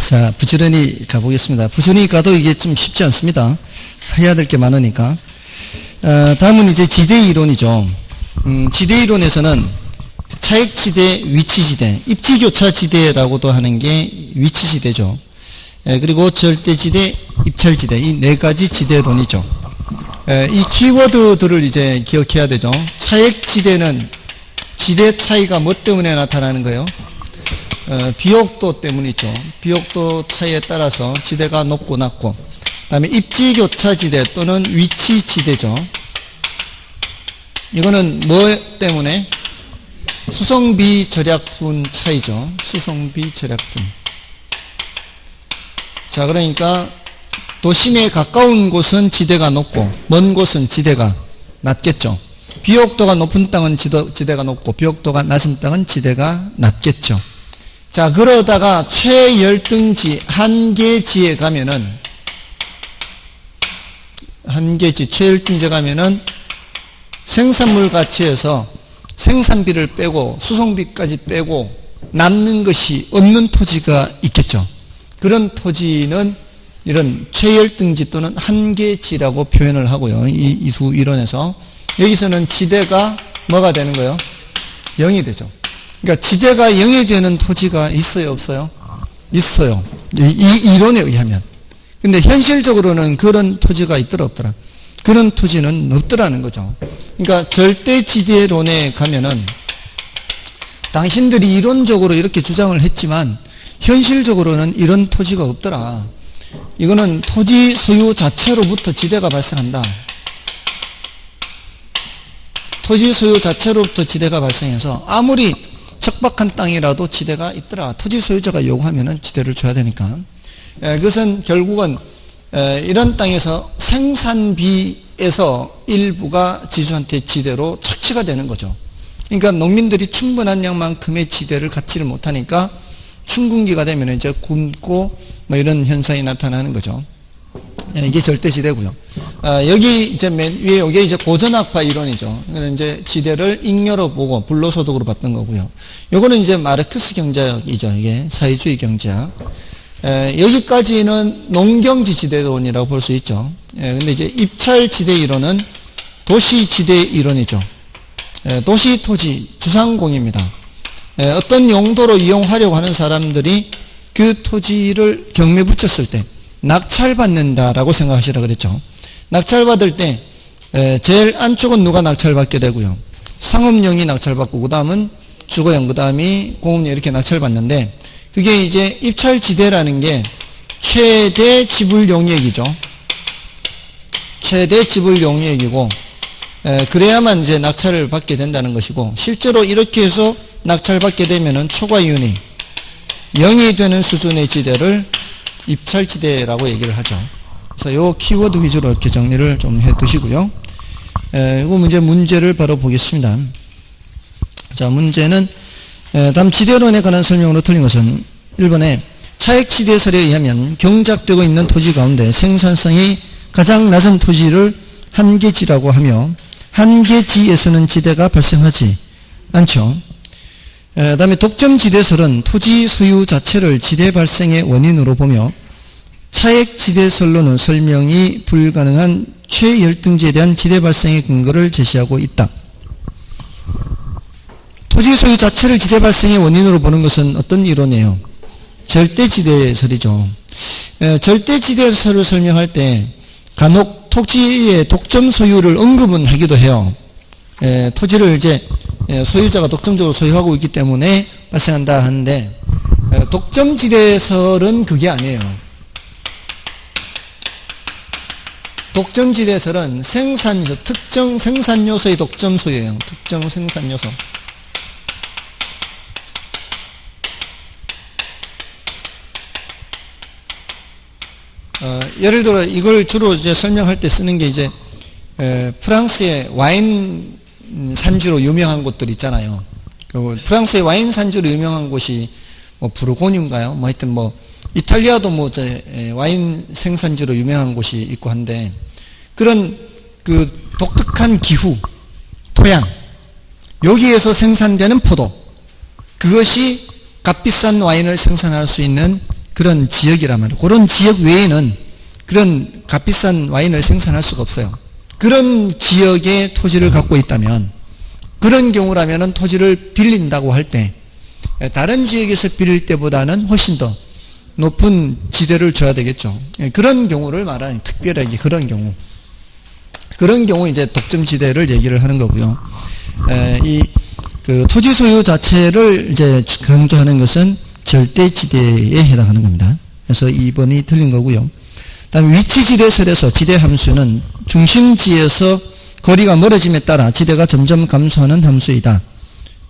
자, 부지런히 가보겠습니다. 부지런히 가도 이게 좀 쉽지 않습니다. 해야 될 게 많으니까. 다음은 이제 지대 이론이죠. 지대 이론에서는 차액지대, 위치지대, 입지교차지대라고도 하는 게 위치지대죠. 그리고 절대지대, 입찰지대, 이 네 가지 지대론이죠. 이 키워드들을 이제 기억해야 되죠. 차액지대는 지대 차이가 뭐 때문에 나타나는 거예요? 비옥도 때문이죠. 비옥도 차이에 따라서 지대가 높고 낮고, 그 다음에 입지교차지대 또는 위치지대죠. 이거는 뭐 때문에? 수송비 절약분 차이죠. 수송비 절약분. 자, 그러니까 도심에 가까운 곳은 지대가 높고 먼 곳은 지대가 낮겠죠. 비옥도가 높은 땅은 지대가 높고 비옥도가 낮은 땅은 지대가 낮겠죠. 자, 그러다가 최열등지 한계지에 가면은, 한계지 최열등지에 가면은 생산물 가치에서 생산비를 빼고 수송비까지 빼고 남는 것이 없는 토지가 있겠죠. 그런 토지는 이런 최열등지 또는 한계지라고 표현을 하고요. 이 두 이론에서 여기서는 지대가 뭐가 되는 거예요? 0이 되죠. 그러니까 지대가 0이 되는 토지가 있어요, 없어요? 있어요. 이 이론에 의하면. 근데 현실적으로는 그런 토지가 있더라, 없더라? 그런 토지는 없더라는 거죠. 그러니까 절대지대론에 가면은 당신들이 이론적으로 이렇게 주장을 했지만 현실적으로는 이런 토지가 없더라. 이거는 토지 소유 자체로부터 지대가 발생한다. 토지 소유 자체로부터 지대가 발생해서 아무리 척박한 땅이라도 지대가 있더라. 토지 소유자가 요구하면은 지대를 줘야 되니까. 그것은 결국은 이런 땅에서 생산비에서 일부가 지주한테 지대로 착취가 되는 거죠. 그러니까 농민들이 충분한 양만큼의 지대를 갖지를 못하니까 춘군기가 되면 이제 굶고 뭐 이런 현상이 나타나는 거죠. 이게 절대지대고요. 여기 이제 맨 위에 이게 이제 고전학파 이론이죠. 이제 지대를 잉여로 보고 불로소득으로 받던 거고요. 요거는 이제 마르크스 경제학이죠. 이게 사회주의 경제학. 여기까지는 농경지 지대론이라고 볼 수 있죠. 근데 이제 입찰지대 이론은 도시지대 이론이죠. 도시토지 주상공입니다. 어떤 용도로 이용하려고 하는 사람들이 그 토지를 경매 붙였을 때 낙찰받는다라고 생각하시라 그랬죠. 낙찰받을 때 제일 안쪽은 누가 낙찰받게 되고요. 상업용이 낙찰받고 그 다음은 주거용, 그 다음이 공업용 이렇게 낙찰받는데 그게 이제 입찰지대라는 게 최대 지불용이익이죠. 최대 지불용이익이고 그래야만 이제 낙찰을 받게 된다는 것이고 실제로 이렇게 해서 낙찰받게 되면은 초과이윤이 0이 되는 수준의 지대를 입찰지대라고 얘기를 하죠. 그래서 요 키워드 위주로 이렇게 정리를 좀 해 두시고요. 이거 문제를 바로 보겠습니다. 자, 문제는 다음 지대론에 관한 설명으로 틀린 것은 1번에 차액지대설에 의하면 경작되고 있는 토지 가운데 생산성이 가장 낮은 토지를 한계지라고 하며 한계지에서는 지대가 발생하지 않죠. 다음에 독점지대설은 토지 소유 자체를 지대 발생의 원인으로 보며 차액지대설로는 설명이 불가능한 최열등지에 대한 지대 발생의 근거를 제시하고 있다. 토지 소유 자체를 지대 발생의 원인으로 보는 것은 어떤 이론이에요? 절대지대설이죠. 절대지대설을 설명할 때 간혹 토지의 독점 소유를 언급은 하기도 해요. 토지를 이제 소유자가 독점적으로 소유하고 있기 때문에 발생한다 하는데 독점지대설은 그게 아니에요. 독점지대설은 생산요소, 특정 생산요소의 독점 소유예요. 특정 생산요소. 예를 들어 이걸 주로 이제 설명할 때 쓰는 게 이제 프랑스의 와인 산지로 유명한 곳들 있잖아요. 프랑스의 와인 산지로 유명한 곳이 뭐 부르고뉴인가요? 뭐 하여튼 뭐 이탈리아도 뭐 와인 생산지로 유명한 곳이 있고 한데 그런 그 독특한 기후, 토양 여기에서 생산되는 포도 그것이 값비싼 와인을 생산할 수 있는 그런 지역이란 말이에요. 그런 지역 외에는 그런 값비싼 와인을 생산할 수가 없어요. 그런 지역의 토지를 갖고 있다면, 그런 경우라면 토지를 빌린다고 할 때 다른 지역에서 빌릴 때보다는 훨씬 더 높은 지대를 줘야 되겠죠. 그런 경우를 말하는, 특별하게 그런 경우 이제 독점지대를 얘기를 하는 거고요. 그 토지 소유 자체를 이제 강조하는 것은 절대지대에 해당하는 겁니다. 그래서 2번이 틀린 거고요. 다음에 위치지대설에서 지대함수는 중심지에서 거리가 멀어짐에 따라 지대가 점점 감소하는 함수이다.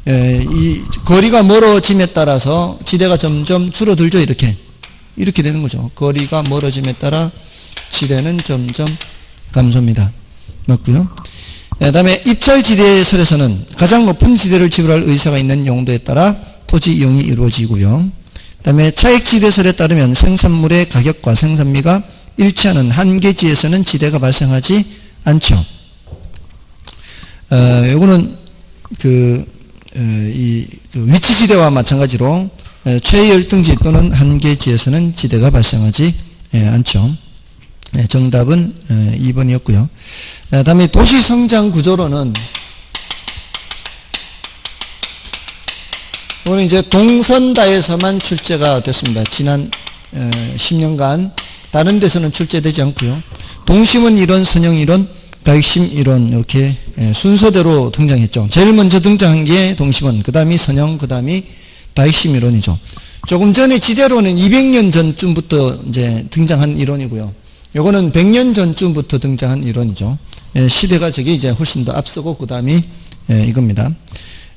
이 거리가 멀어짐에 따라서 지대가 점점 줄어들죠. 이렇게 되는 거죠. 거리가 멀어짐에 따라 지대는 점점 감소입니다. 맞고요. 다음에 입찰지대설에서는 가장 높은 지대를 지불할 의사가 있는 용도에 따라 토지 이용이 이루어지고요. 다음에 차익지대설에 따르면 생산물의 가격과 생산비가 일치하는 한계지에서는 지대가 발생하지 않죠. 요거는 이 위치지대와 마찬가지로 최열등지 또는 한계지에서는 지대가 발생하지 않죠. 정답은 2번이었고요. 다음에 도시 성장 구조로는, 이거는 이제 동선다에서만 출제가 됐습니다. 지난 10년간 다른 데서는 출제되지 않고요. 동심원 이론, 선형 이론, 다익심 이론 이렇게 순서대로 등장했죠. 제일 먼저 등장한 게 동심원, 그 다음이 선형, 그 다음이 다익심 이론이죠. 조금 전에 지대로는 200년 전쯤부터 이제 등장한 이론이고요. 요거는 100년 전쯤부터 등장한 이론이죠. 시대가 저게 이제 훨씬 더 앞서고 그 다음이 이겁니다.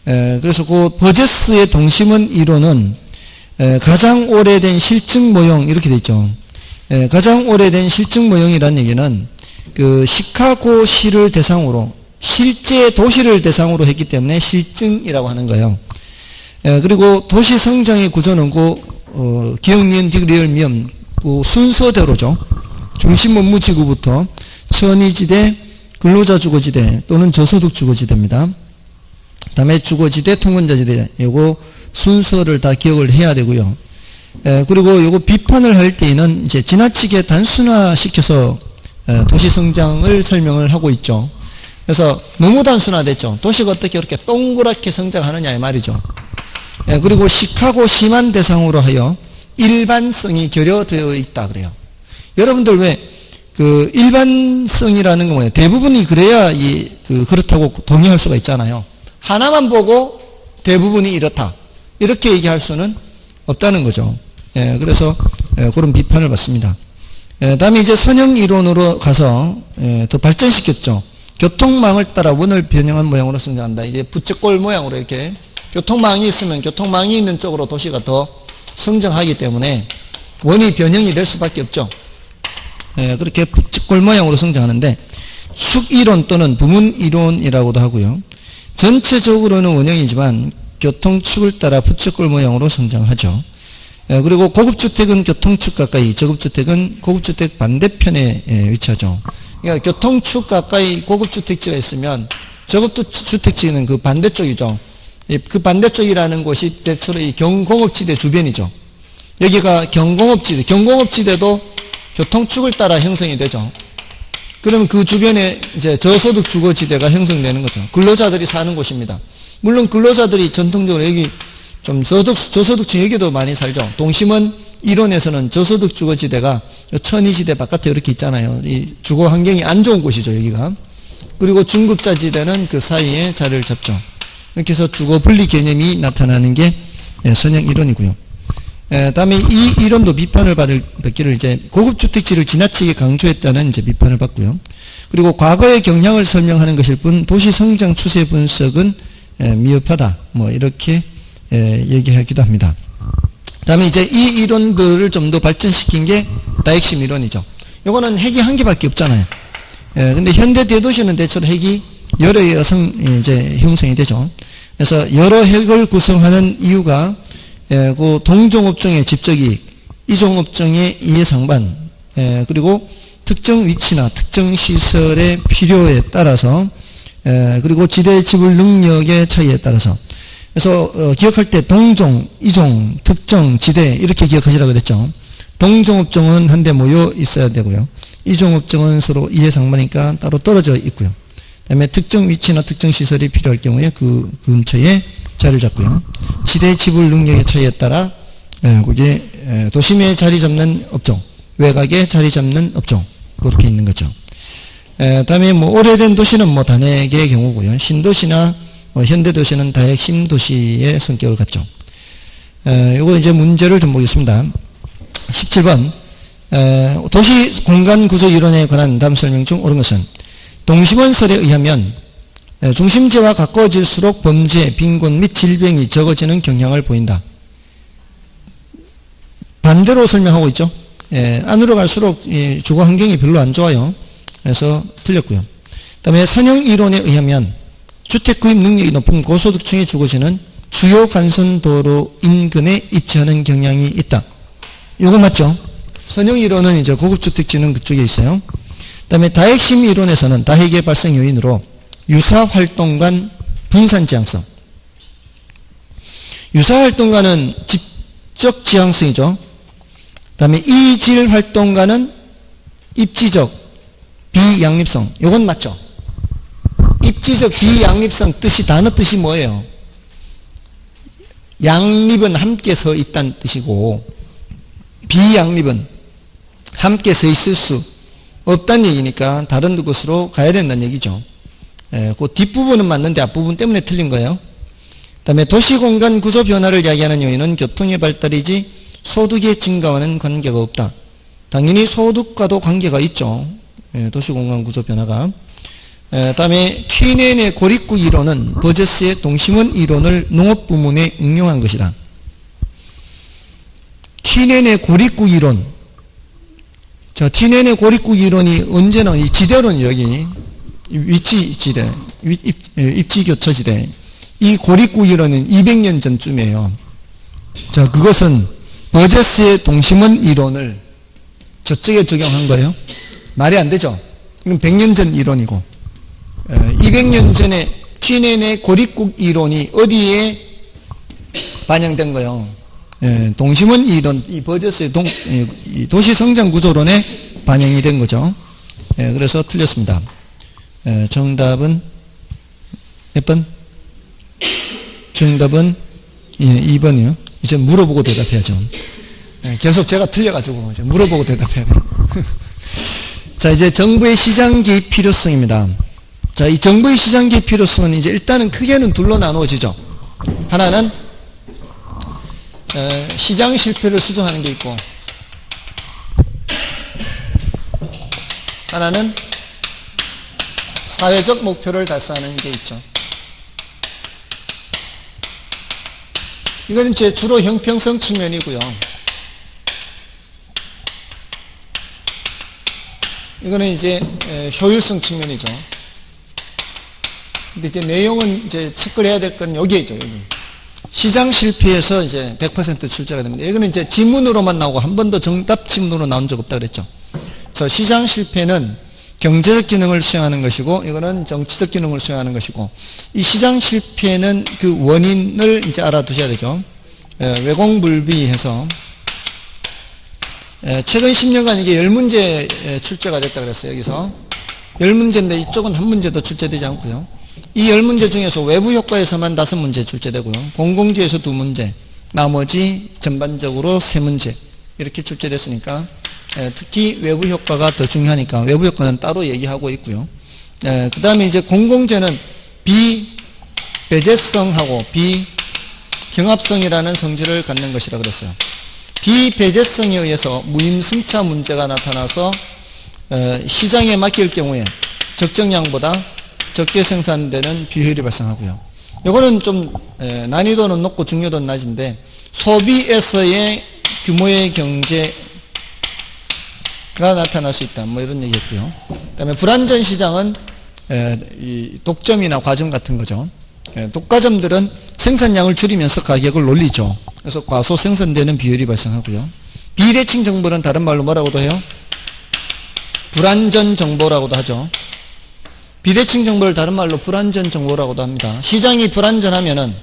그래서 그 버제스의 동심원 이론은 가장 오래된 실증 모형 이렇게 돼 있죠. 가장 오래된 실증 모형이라는 얘기는 그 시카고시를 대상으로, 실제 도시를 대상으로 했기 때문에 실증이라고 하는 거예요. 그리고 도시 성장의 구조는 기역, 니은, 디귿, 리을, 미음 그 순서대로죠. 중심 업무 지구부터 천의지대, 근로자 주거지대 또는 저소득 주거지대입니다. 다음에 주거지대, 통근자지대, 요거 순서를 다 기억을 해야 되고요. 그리고 요거 비판을 할 때에는 이제 지나치게 단순화시켜서 도시 성장을 설명을 하고 있죠. 그래서 너무 단순화됐죠. 도시가 어떻게 이렇게 동그랗게 성장하느냐 이 말이죠. 그리고 시카고시만 대상으로 하여 일반성이 결여되어 있다 그래요. 여러분들 왜 그 일반성이라는 건 뭐예요? 대부분이 그래야 그렇다고 동의할 수가 있잖아요. 하나만 보고 대부분이 이렇다, 이렇게 얘기할 수는 없다는 거죠. 그래서 그런 비판을 받습니다. 다음에 이제 선형 이론으로 가서 더 발전시켰죠. 교통망을 따라 원을 변형한 모양으로 성장한다. 이제 부채꼴 모양으로 이렇게 교통망이 있으면 교통망이 있는 쪽으로 도시가 더 성장하기 때문에 원이 변형이 될 수밖에 없죠. 그렇게 부채꼴 모양으로 성장하는데 축이론 또는 부문이론이라고도 하고요. 전체적으로는 원형이지만 교통축을 따라 부채꼴 모양으로 성장하죠. 그리고 고급주택은 교통축 가까이, 저급주택은 고급주택 반대편에 위치하죠. 그러니까 교통축 가까이 고급주택지가 있으면 저급주택지는 그 반대쪽이죠. 그 반대쪽이라는 곳이 대체로 이 경공업지대 주변이죠. 여기가 경공업지대, 경공업지대도 교통축을 따라 형성이 되죠. 그러면 그 주변에 이제 저소득 주거지대가 형성되는 거죠. 근로자들이 사는 곳입니다. 물론 근로자들이 전통적으로 여기 좀 저소득층 여기도 많이 살죠. 동심원 이론에서는 저소득 주거지대가 천의지대 바깥에 이렇게 있잖아요. 이 주거 환경이 안 좋은 곳이죠, 여기가. 그리고 중급자지대는 그 사이에 자리를 잡죠. 이렇게 해서 주거 분리 개념이 나타나는 게 선형 이론이고요. 다음에 이 이론도 비판을 받기를 이제 고급주택지를 지나치게 강조했다는 이제 비판을 받고요. 그리고 과거의 경향을 설명하는 것일 뿐 도시 성장 추세 분석은 미흡하다. 뭐 이렇게 얘기하기도 합니다. 다음에 이제 이 이론들을 좀 더 발전시킨 게 다익심 이론이죠. 요거는 핵이 한 개밖에 없잖아요. 근데 현대 대도시는 대체로 핵이 여러 개가 이제 형성이 되죠. 그래서 여러 핵을 구성하는 이유가 그 동종업종의 집적이익, 이종업종의 이해상반, 그리고 특정 위치나 특정 시설의 필요에 따라서, 그리고 지대 지불 능력의 차이에 따라서. 그래서 기억할 때 동종, 이종, 특정, 지대 이렇게 기억하시라고 그랬죠. 동종업종은 한데 모여 있어야 되고요. 이종업종은 서로 이해상반이니까 따로 떨어져 있고요. 그 다음에 특정 위치나 특정 시설이 필요할 경우에 그 근처에 자리를 잡고요. 지대 지불 능력의 차이에 따라 그게 도심에 자리 잡는 업종, 외곽에 자리 잡는 업종, 그렇게 있는 거죠. 다음에 뭐 오래된 도시는 뭐 단핵의 경우고요. 신도시나 현대도시는 다핵심 도시의 성격을 갖죠. 요거 이제 문제를 좀 보겠습니다. 17번 도시 공간 구조 이론에 관한 다음 설명 중 옳은 것은 동심원설에 의하면 중심지와 가까워질수록 범죄, 빈곤 및 질병이 적어지는 경향을 보인다. 반대로 설명하고 있죠. 안으로 갈수록 주거 환경이 별로 안 좋아요. 그래서 틀렸고요. 그 다음에 선형 이론에 의하면 주택 구입 능력이 높은 고소득층에 주거지는 주요 간선도로 인근에 입지하는 경향이 있다. 이거 맞죠? 선형 이론은 이제 고급주택지는 그쪽에 있어요. 그 다음에 다핵심 이론에서는 다핵의 발생 요인으로 유사활동간 분산지향성. 유사활동가는 집적 지향성이죠. 그 다음에 이질활동가는 입지적 비양립성. 이건 맞죠? 입지적 비양립성 뜻이 단어 뜻이 뭐예요? 양립은 함께 서 있다는 뜻이고 비양립은 함께 서 있을 수 없다는 얘기니까 다른 곳으로 가야 된다는 얘기죠. 그 뒷부분은 맞는데 앞부분 때문에 틀린 거예요. 그 다음에 도시공간 구조 변화를 이야기하는 요인은 교통의 발달이지 소득의 증가와는 관계가 없다. 당연히 소득과도 관계가 있죠. 도시공간 구조 변화가. 그 다음에 튀넨의 고립구 이론은 버제스의 동심원 이론을 농업부문에 응용한 것이다. 튀넨의 고립구 이론. 자, 튀넨의 고립구 이론이 언제나 이 지대론 여기 위치 지대, 입지 교차 지대. 이 고립구 이론은 200년 전쯤이에요. 자, 그것은 버제스의 동심원 이론을 저쪽에 적용한 거예요. 말이 안 되죠. 이건 100년 전 이론이고 200년 전에 튀넨의 고립국 이론이 어디에 반영된 거예요? 동심원 이론, 이 버제스의 이 도시성장 구조론에 반영이 된 거죠. 그래서 틀렸습니다. 정답은 몇 번? 정답은 2번이요. 이제 물어보고 대답해야죠. 계속 제가 틀려가지고 이제 물어보고 대답해야 돼요. 자, 이제 정부의 시장 개입 필요성입니다. 자, 이 정부의 시장 개입 필요성은 이제 일단은 크게는 둘로 나누어지죠. 하나는 시장 실패를 수정하는 게 있고, 하나는 사회적 목표를 달성하는 게 있죠. 이건 이제 주로 형평성 측면이고요. 이거는 이제 효율성 측면이죠. 근데 이제 내용은 이제 체크를 해야 될 건 여기에 있죠, 여기. 시장 실패에서 이제 100% 출제가 됩니다. 이거는 이제 지문으로만 나오고 한 번도 정답 지문으로 나온 적 없다 그랬죠. 그래서 시장 실패는 경제적 기능을 수행하는 것이고, 이거는 정치적 기능을 수행하는 것이고, 이 시장 실패는 그 원인을 이제 알아두셔야 되죠. 외공불비해서 최근 10년간 이게 10문제 출제가 됐다 그랬어요. 여기서 10문제인데 이쪽은 한 문제도 출제되지 않고요. 이 10문제 중에서 외부 효과에서만 5문제 출제되고요. 공공지에서 2문제, 나머지 전반적으로 3문제 이렇게 출제됐으니까 특히 외부 효과가 더 중요하니까 외부 효과는 따로 얘기하고 있고요. 그 다음에 이제 공공재는 비배제성하고 비경합성이라는 성질을 갖는 것이라 그랬어요. 비배제성에 의해서 무임승차 문제가 나타나서 시장에 맡길 경우에 적정량보다 적게 생산되는 비효율이 발생하고요. 이거는 좀 난이도는 높고 중요도는 낮은데 소비에서의 규모의 경제가 나타날 수 있다. 뭐 이런 얘기였고요. 그다음에 불안전 시장은 이 독점이나 과점 같은 거죠. 독과점들은 생산량을 줄이면서 가격을 올리죠. 그래서 과소 생산되는 비율이 발생하고요. 비대칭 정보는 다른 말로 뭐라고도 해요? 불안전 정보라고도 하죠. 비대칭 정보를 다른 말로 불안전 정보라고도 합니다. 시장이 불안전하면은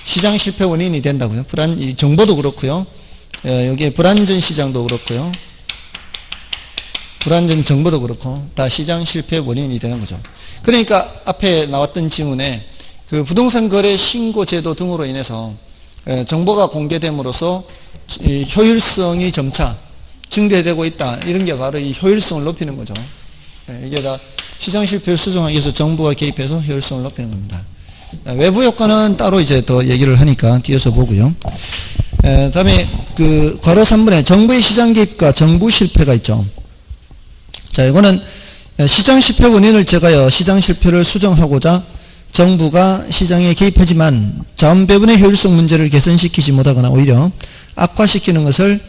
시장 실패 원인이 된다고요. 이 정보도 그렇고요. 여기에 불안전 시장도 그렇고요. 불안전 정보도 그렇고 다 시장 실패 원인이 되는 거죠. 그러니까 앞에 나왔던 질문에 그 부동산 거래 신고 제도 등으로 인해서 정보가 공개됨으로써 효율성이 점차 증대되고 있다. 이런 게 바로 이 효율성을 높이는 거죠. 이게 다 시장 실패를 수정하기 위해서 정부가 개입해서 효율성을 높이는 겁니다. 외부 효과는 따로 이제 더 얘기를 하니까 뒤에서 보고요. 다음에 그 괄호 3번에 정부의 시장 개입과 정부 실패가 있죠. 자, 이거는 시장 실패 원인을 제거하여 시장 실패를 수정하고자 정부가 시장에 개입하지만 자원 배분의 효율성 문제를 개선시키지 못하거나 오히려 악화시키는 것을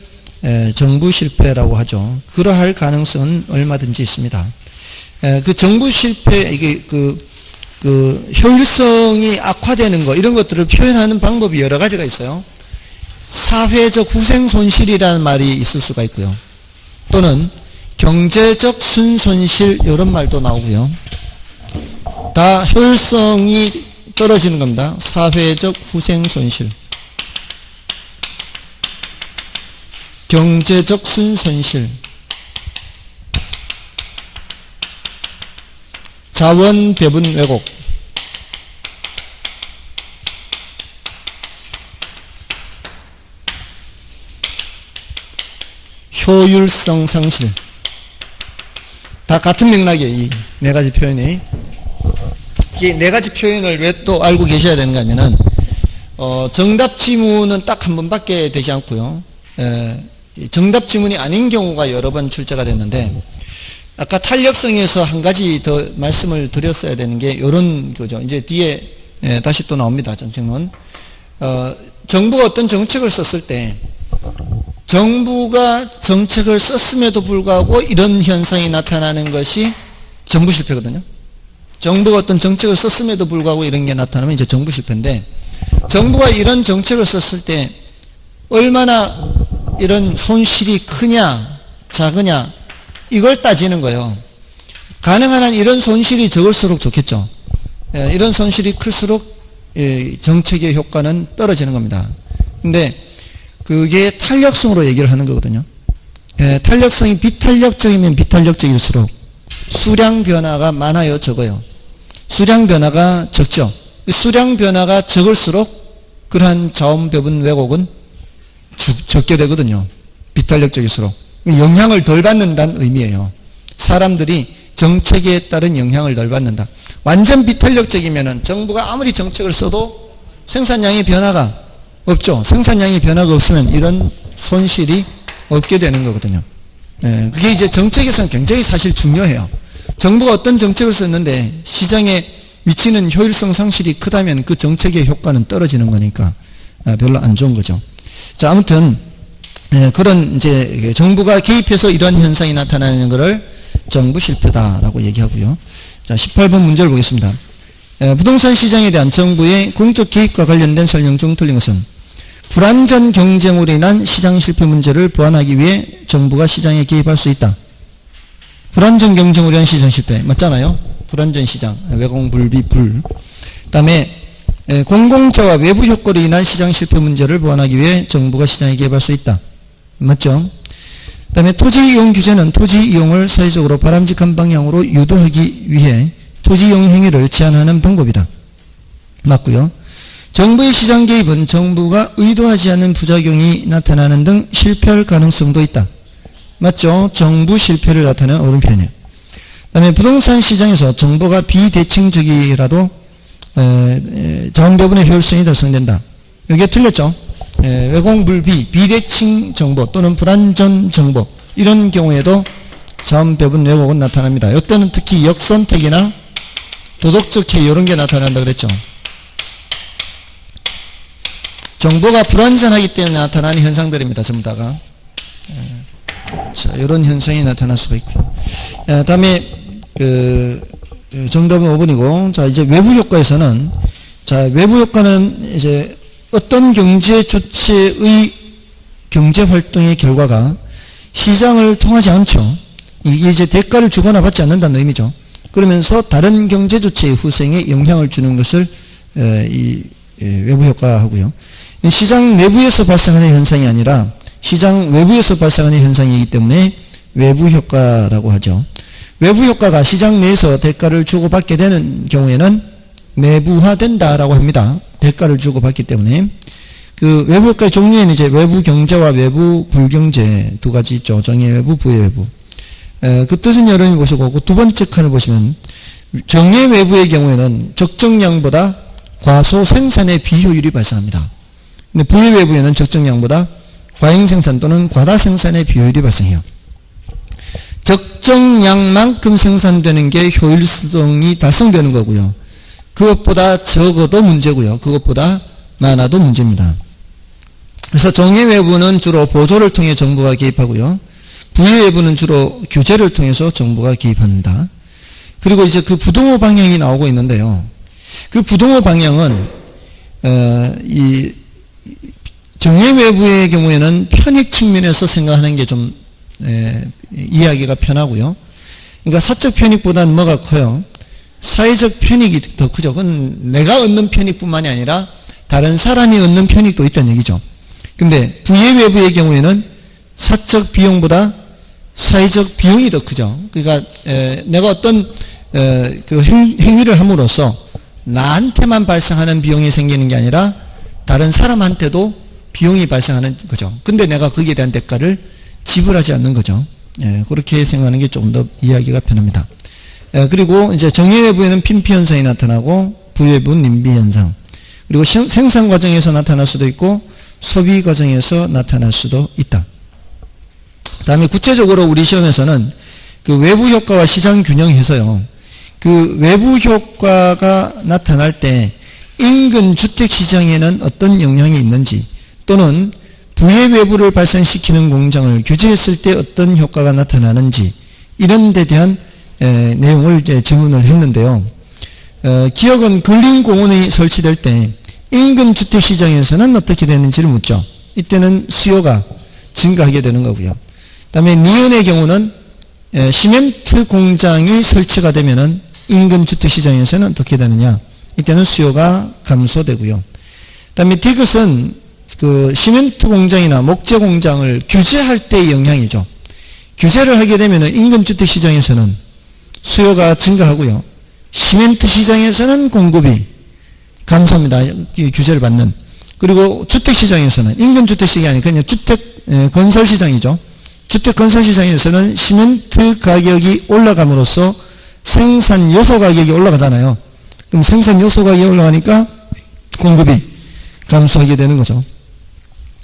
정부 실패라고 하죠. 그러할 가능성은 얼마든지 있습니다. 그 정부 실패, 이게 그 효율성이 악화되는 거, 이런 것들을 표현하는 방법이 여러 가지가 있어요. 사회적 후생 손실이라는 말이 있을 수가 있고요. 또는 경제적 순손실, 이런 말도 나오고요. 다 효율성이 떨어지는 겁니다. 사회적 후생 손실, 경제적 순손실, 자원 배분 왜곡, 효율성 상실. 다 같은 맥락이에요. 이 네 가지 표현이. 이 네 가지 표현을 왜 또 알고 계셔야 되는가 하면은, 정답 지문은 딱 한 번밖에 되지 않고요. 정답 지문이 아닌 경우가 여러 번 출제가 됐는데, 아까 탄력성에서 한 가지 더 말씀을 드렸어야 되는 게 이런 거죠. 이제 뒤에 다시 또 나옵니다. 정책론. 정부가 어떤 정책을 썼을 때 정부가 정책을 썼음에도 불구하고 이런 현상이 나타나는 것이 정부 실패거든요. 정부가 어떤 정책을 썼음에도 불구하고 이런 게 나타나면 이제 정부 실패인데, 정부가 이런 정책을 썼을 때 얼마나 이런 손실이 크냐 작으냐 이걸 따지는 거예요. 가능한 한 이런 손실이 적을수록 좋겠죠. 이런 손실이 클수록 정책의 효과는 떨어지는 겁니다. 근데 그게 탄력성으로 얘기를 하는 거거든요. 탄력성이 비탄력적이면 비탄력적일수록 수량 변화가 많아요, 적어요? 수량 변화가 적죠. 수량 변화가 적을수록 그러한 자원 배분 왜곡은 적게 되거든요. 비탄력적일수록. 영향을 덜 받는다는 의미예요. 사람들이 정책에 따른 영향을 덜 받는다. 완전 비탄력적이면은 정부가 아무리 정책을 써도 생산량의 변화가 없죠. 생산량의 변화가 없으면 이런 손실이 없게 되는 거거든요. 그게 이제 정책에서는 굉장히 사실 중요해요. 정부가 어떤 정책을 썼는데 시장에 미치는 효율성 상실이 크다면 그 정책의 효과는 떨어지는 거니까 별로 안 좋은 거죠. 자, 아무튼 그런 이제 정부가 개입해서 이러한 현상이 나타나는 것을 정부 실패다라고 얘기하고요. 자, 18번 문제를 보겠습니다. 부동산 시장에 대한 정부의 공적 개입과 관련된 설명 중 틀린 것은 불안전 경쟁으로 인한 시장 실패 문제를 보완하기 위해 정부가 시장에 개입할 수 있다. 불안전 경쟁으로 인한 시장 실패 맞잖아요. 불안전 시장, 외공 불비 불. 그다음에 공공재와 외부 효과로 인한 시장 실패 문제를 보완하기 위해 정부가 시장에 개입할 수 있다. 맞죠? 그 다음에 토지 이용 규제는 토지 이용을 사회적으로 바람직한 방향으로 유도하기 위해 토지 이용 행위를 제한하는 방법이다. 맞고요. 정부의 시장 개입은 정부가 의도하지 않은 부작용이 나타나는 등 실패할 가능성도 있다. 맞죠? 정부 실패를 나타내는 옳은 표현이에요. 그 다음에 부동산 시장에서 정보가 비대칭적이라도 자원 배분의 효율성이 달성된다. 여기에 틀렸죠? 외공불비, 비대칭 정보 또는 불안전 정보 이런 경우에도 자원 배분 왜곡은 나타납니다. 이때는 특히 역선택이나 도덕적 해이 이런 게 나타난다 그랬죠. 정보가 불완전하기 때문에 나타나는 현상들입니다. 전부 다가. 자, 이런 현상이 나타날 수가 있고요. 다음에 정답은 5번이고, 자, 이제 외부 효과에서는, 자, 외부 효과는 이제 어떤 경제 주체의 경제 활동의 결과가 시장을 통하지 않죠. 이게 이제 대가를 주거나 받지 않는다는 의미죠. 그러면서 다른 경제 주체의 후생에 영향을 주는 것을 외부 효과하고요. 시장 내부에서 발생하는 현상이 아니라 시장 외부에서 발생하는 현상이기 때문에 외부 효과라고 하죠. 외부 효과가 시장 내에서 대가를 주고받게 되는 경우에는 내부화된다라고 합니다. 대가를 주고받기 때문에. 그 외부 효과의 종류에는 이제 외부 경제와 외부 불경제 두 가지 있죠. 정예 외부, 부의 외부. 그 뜻은 여러분이 보시고 그 두 번째 칸을 보시면 정예 외부의 경우에는 적정량보다 과소 생산의 비효율이 발생합니다. 근데 부의 외부에는 적정량보다 과잉 생산 또는 과다 생산의 비효율이 발생해요. 적정량만큼 생산되는 게 효율성이 달성되는 거고요. 그것보다 적어도 문제고요. 그것보다 많아도 문제입니다. 그래서 정예 외부는 주로 보조를 통해 정부가 개입하고요. 부의 외부는 주로 규제를 통해서 정부가 개입합니다. 그리고 이제 그 부동호 방향이 나오고 있는데요. 그 부동호 방향은 이 정예 외부의 경우에는 편익 측면에서 생각하는 게 좀 이해하기가 편하고요. 그러니까 사적 편익보다는 뭐가 커요? 사회적 편익이 더 크죠. 그건 내가 얻는 편익뿐만이 아니라 다른 사람이 얻는 편익도 있다는 얘기죠. 근데 부의 외부의 경우에는 사적 비용보다 사회적 비용이 더 크죠. 그러니까 내가 어떤 그 행위를 함으로써 나한테만 발생하는 비용이 생기는 게 아니라 다른 사람한테도 비용이 발생하는 거죠. 근데 내가 거기에 대한 대가를 지불하지 않는 거죠. 그렇게 생각하는 게 좀 더 이해하기가 편합니다. 그리고 이제 정예 외부에는 핀피 현상이 나타나고 부외부는 님비 현상. 그리고 생산 과정에서 나타날 수도 있고 소비 과정에서 나타날 수도 있다. 다음에 구체적으로 우리 시험에서는 그 외부 효과와 시장 균형해서요. 그 외부 효과가 나타날 때 인근 주택 시장에는 어떤 영향이 있는지 또는 부의 외부를 발생시키는 공장을 규제했을 때 어떤 효과가 나타나는지 이런 데 대한 내용을 이제 질문을 했는데요. 기업은 근린공원이 설치될 때 인근 주택 시장에서는 어떻게 되는지를 묻죠. 이때는 수요가 증가하게 되는 거고요. 그 다음에 니은의 경우는 시멘트 공장이 설치가 되면은 인근 주택 시장에서는 어떻게 되느냐. 이때는 수요가 감소되고요. 그 다음에 디귿은 그 시멘트 공장이나 목재 공장을 규제할 때의 영향이죠. 규제를 하게 되면은 인근 주택 시장에서는 수요가 증가하고요. 시멘트 시장에서는 공급이 감소합니다. 규제를 받는. 그리고 주택 시장에서는 인근 주택 시장이 아니라 그냥 주택 건설 시장이죠. 주택 건설 시장에서는 시멘트 가격이 올라감으로써 생산 요소 가격이 올라가잖아요. 그럼 생산 요소 가격이 올라가니까 공급이 감소하게 되는 거죠.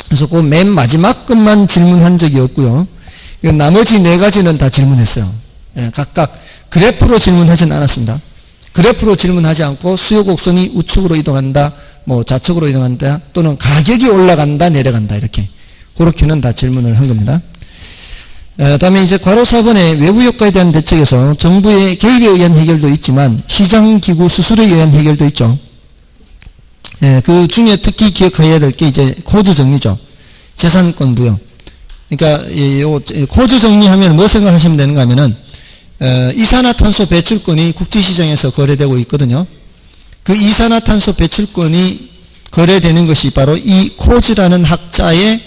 그래서 그 맨 마지막 것만 질문한 적이 없고요. 나머지 네 가지는 다 질문했어요. 각각 그래프로 질문하진 않았습니다. 그래프로 질문하지 않고 수요 곡선이 우측으로 이동한다, 뭐 좌측으로 이동한다, 또는 가격이 올라간다, 내려간다 이렇게 그렇게는 다 질문을 한 겁니다. 다음에 이제 괄호 4번에 외부 효과에 대한 대책에서 정부의 개입에 의한 해결도 있지만 시장기구 수술에 의한 해결도 있죠. 그 중에 특히 기억해야 될 게 이제 코드 정리죠. 재산권 부여. 그러니까 코드 정리하면 뭐 생각하시면 되는가 하면은 이산화탄소 배출권이 국제시장에서 거래되고 있거든요. 그 이산화탄소 배출권이 거래되는 것이 바로 이 코즈라는 학자의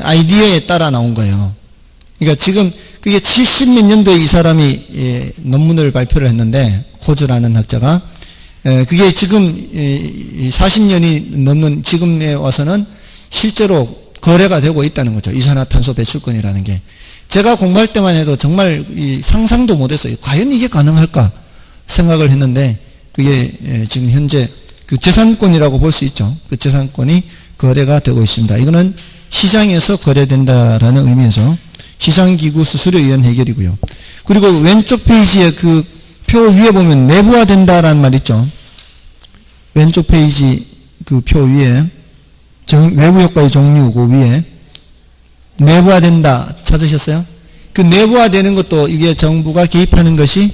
아이디어에 따라 나온 거예요. 그러니까 지금 그게 70몇 년도에 이 사람이 논문을 발표를 했는데 코즈라는 학자가 그게 지금 40년이 넘는 지금에 와서는 실제로 거래가 되고 있다는 거죠. 이산화탄소 배출권이라는 게. 제가 공부할 때만 해도 정말 상상도 못했어요. 과연 이게 가능할까 생각을 했는데 그게 지금 현재 그 재산권이라고 볼 수 있죠. 그 재산권이 거래가 되고 있습니다. 이거는 시장에서 거래된다라는 의미에서 시장기구 수술에 의한 해결이고요. 그리고 왼쪽 페이지에 그 표 위에 보면 내부화된다라는 말 있죠. 왼쪽 페이지 그 표 위에 외부 효과의 종류 그 위에 내부화된다 찾으셨어요? 그 내부화되는 것도 이게 정부가 개입하는 것이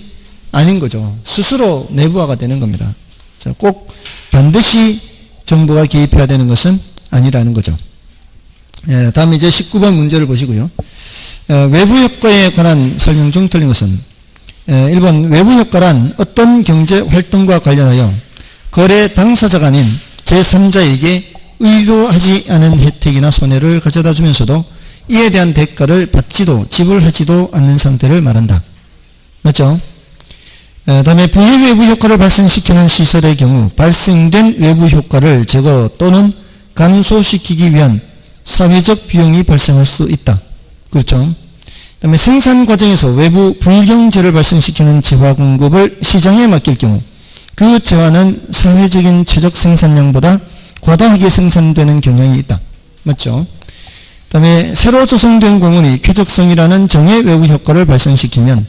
아닌 거죠. 스스로 내부화가 되는 겁니다. 자, 꼭 반드시 정부가 개입해야 되는 것은 아니라는 거죠. 다음에 이제 19번 문제를 보시고요. 외부 효과에 관한 설명 중 틀린 것은 1번 외부 효과란 어떤 경제 활동과 관련하여 거래 당사자가 아닌 제3자에게 의도하지 않은 혜택이나 손해를 가져다 주면서도 이에 대한 대가를 받지도 지불하지도 않는 상태를 말한다. 맞죠? 다음에 부의 외부 효과를 발생시키는 시설의 경우 발생된 외부 효과를 제거 또는 감소시키기 위한 사회적 비용이 발생할 수 있다. 그렇죠? 다음에 생산 과정에서 외부 불경제를 발생시키는 재화 공급을 시장에 맡길 경우 그 재화는 사회적인 최적 생산량보다 과다하게 생산되는 경향이 있다. 맞죠? 다음에 새로 조성된 공원이 쾌적성이라는 정의 외부 효과를 발생시키면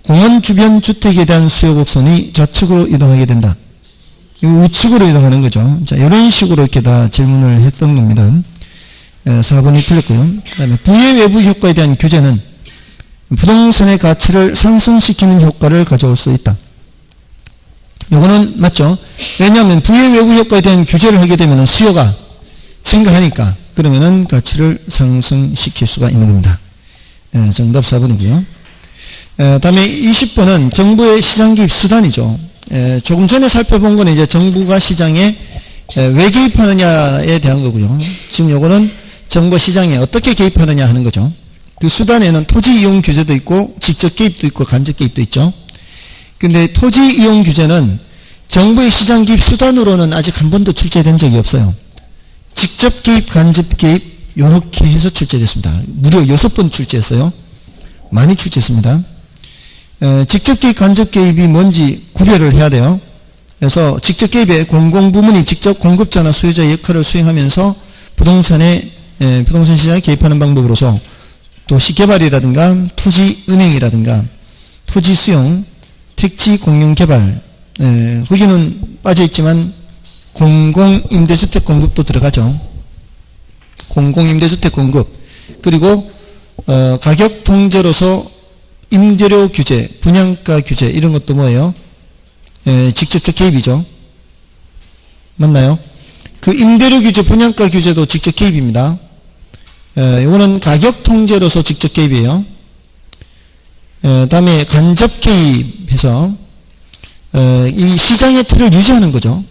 공원 주변 주택에 대한 수요 곡선이 좌측으로 이동하게 된다. 우측으로 이동하는 거죠. 자, 이런 식으로 이렇게 다 질문을 했던 겁니다. 4번이 틀렸고요. 그 다음에 부의 외부 효과에 대한 규제는 부동산의 가치를 상승시키는 효과를 가져올 수 있다. 요거는 맞죠? 왜냐하면 부의 외부 효과에 대한 규제를 하게 되면 수요가 증가하니까 그러면은 가치를 상승시킬 수가 있는 겁니다. 정답 4번이고요. 다음에 20번은 정부의 시장 개입 수단이죠. 조금 전에 살펴본 건 이제 정부가 시장에 왜 개입하느냐에 대한 거고요. 지금 요거는 정부 시장에 어떻게 개입하느냐 하는 거죠. 그 수단에는 토지 이용 규제도 있고 직접 개입도 있고 간접 개입도 있죠. 근데 토지 이용 규제는 정부의 시장 개입 수단으로는 아직 한 번도 출제된 적이 없어요. 직접 개입, 간접 개입 이렇게 해서 출제됐습니다. 무려 6번 출제했어요. 많이 출제했습니다. 직접 개입, 간접 개입이 뭔지 구별을 해야 돼요. 그래서 직접 개입에 공공부문이 직접 공급자나 수요자의 역할을 수행하면서 부동산 시장에 개입하는 방법으로서 도시개발이라든가 토지은행이라든가 토지수용, 택지공용개발, 거기는 빠져있지만 공공임대주택 공급도 들어가죠. 공공임대주택 공급, 그리고 가격 통제로서 임대료 규제, 분양가 규제 이런 것도 뭐예요? 직접적 개입이죠. 맞나요? 그 임대료 규제, 분양가 규제도 직접 개입입니다. 이거는 가격 통제로서 직접 개입이에요. 다음에 간접 개입해서 이 시장의 틀을 유지하는 거죠.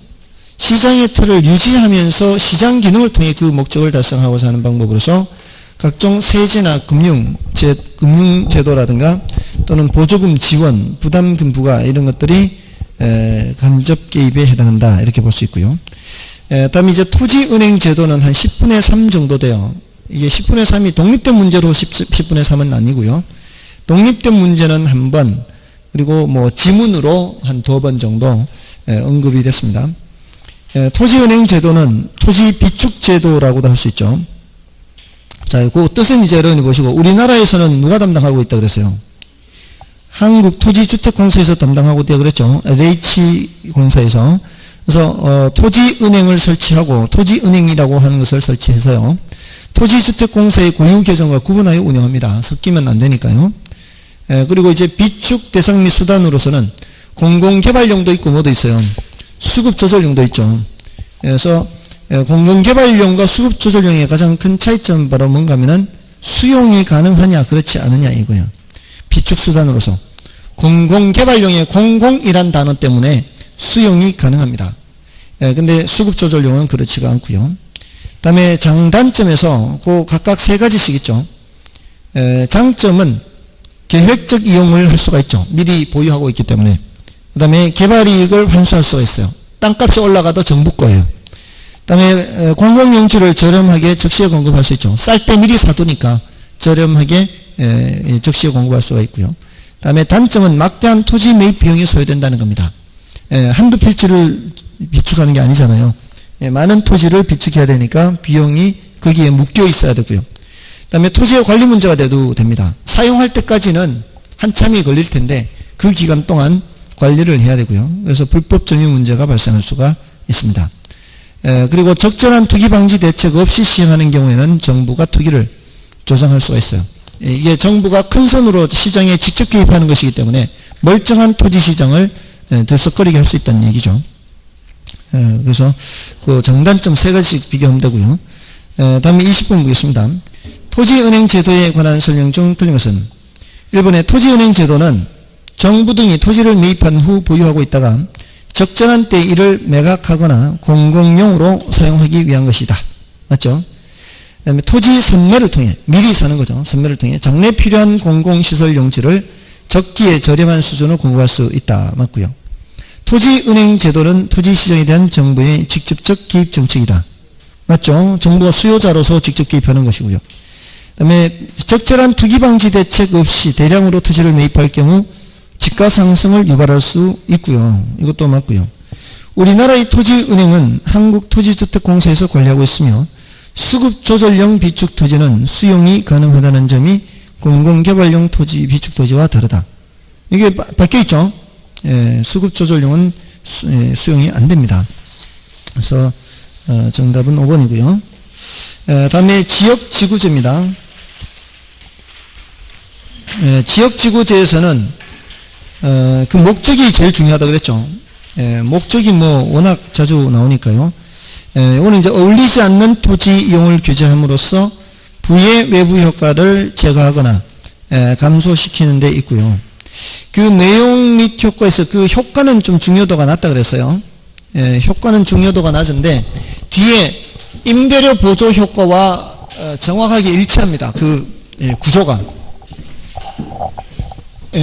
시장의 틀을 유지하면서 시장 기능을 통해 그 목적을 달성하고자 하는 방법으로서 각종 세제나 금융제도라든가 또는 보조금 지원, 부담금 부과 이런 것들이 간접 개입에 해당한다 이렇게 볼 수 있고요. 다음에 이제 토지은행 제도는 한 10분의 3 정도 돼요. 이게 10분의 3이 독립된 문제로 10분의 3은 아니고요. 독립된 문제는 한 번, 그리고 뭐 지문으로 한 2번 정도 언급이 됐습니다. 토지은행 제도는 토지 비축 제도라고도 할 수 있죠. 자, 그 뜻은 이제 여러분이 보시고 우리나라에서는 누가 담당하고 있다 그랬어요? 한국토지주택공사에서 담당하고 있다 그랬죠. LH공사에서. 그래서 토지은행을 설치하고 토지은행이라고 하는 것을 설치해서요. 토지주택공사의 고유계정과 구분하여 운영합니다. 섞이면 안 되니까요. 그리고 이제 비축 대상 및 수단으로서는 공공개발용도 있고 뭐도 있어요. 수급조절용도 있죠. 그래서 공공개발용과 수급조절용의 가장 큰 차이점은 바로 뭔가 하면은 수용이 가능하냐 그렇지 않느냐 이거예요. 비축수단으로서 공공개발용의 공공이란 단어 때문에 수용이 가능합니다. 근데 수급조절용은 그렇지가 않고요. 그 다음에 장단점에서 그 각각 3가지씩 있죠. 장점은 계획적 이용을 할 수가 있죠. 미리 보유하고 있기 때문에. 그 다음에 개발이익을 환수할 수가 있어요. 땅값이 올라가도 정부 거예요. 그 다음에 공공용지를 저렴하게 적시에 공급할 수 있죠. 쌀 때 미리 사두니까 저렴하게 적시에 공급할 수가 있고요. 그 다음에 단점은 막대한 토지 매입 비용이 소요된다는 겁니다. 한두 필지를 비축하는 게 아니잖아요. 많은 토지를 비축해야 되니까 비용이 거기에 묶여 있어야 되고요. 그 다음에 토지의 관리 문제가 돼도 됩니다. 사용할 때까지는 한참이 걸릴 텐데 그 기간 동안 관리를 해야 되고요. 그래서 불법 점유 문제가 발생할 수가 있습니다. 그리고 적절한 투기 방지 대책 없이 시행하는 경우에는 정부가 투기를 조장할 수가 있어요. 이게 정부가 큰 손으로 시장에 직접 개입하는 것이기 때문에 멀쩡한 토지 시장을 들썩거리게 할 수 있다는 얘기죠. 그래서 그 장단점 3가지씩 비교하면 되고요. 다음에 20번 보겠습니다. 토지은행 제도에 관한 설명 중 틀린 것은 1번의 토지은행 제도는 정부 등이 토지를 매입한 후 보유하고 있다가 적절한 때 이를 매각하거나 공공용으로 사용하기 위한 것이다. 맞죠? 그다음에 토지 선매를 통해 미리 사는 거죠. 선매를 통해 장래 필요한 공공시설 용지를 적기에 저렴한 수준으로 공급할 수 있다. 맞고요. 토지은행 제도는 토지시장에 대한 정부의 직접적 기입 정책이다. 맞죠? 정부가 수요자로서 직접 기입하는 것이고요. 그 다음에 적절한 투기방지 대책 없이 대량으로 토지를 매입할 경우 집가 상승을 유발할 수 있고요. 이것도 맞고요. 우리나라의 토지은행은 한국토지주택공사에서 관리하고 있으며 수급조절형 비축토지는 수용이 가능하다는 점이 공공개발용 토지 비축토지와 다르다. 이게 바뀌어있죠. 수급조절용은 수용이 안됩니다. 그래서 정답은 5번이고요. 다음에 지역지구제입니다. 지역지구제에서는 그 목적이 제일 중요하다고 그랬죠. 목적이 워낙 자주 나오니까요. 이거는 이제 어울리지 않는 토지 이용을 규제함으로써 부의 외부 효과를 제거하거나 감소시키는 데 있고요. 그 내용 및 효과에서 그 효과는 좀 중요도가 낮다 그랬어요. 효과는 중요도가 낮은데 뒤에 임대료 보조 효과와 정확하게 일치합니다. 그 구조가.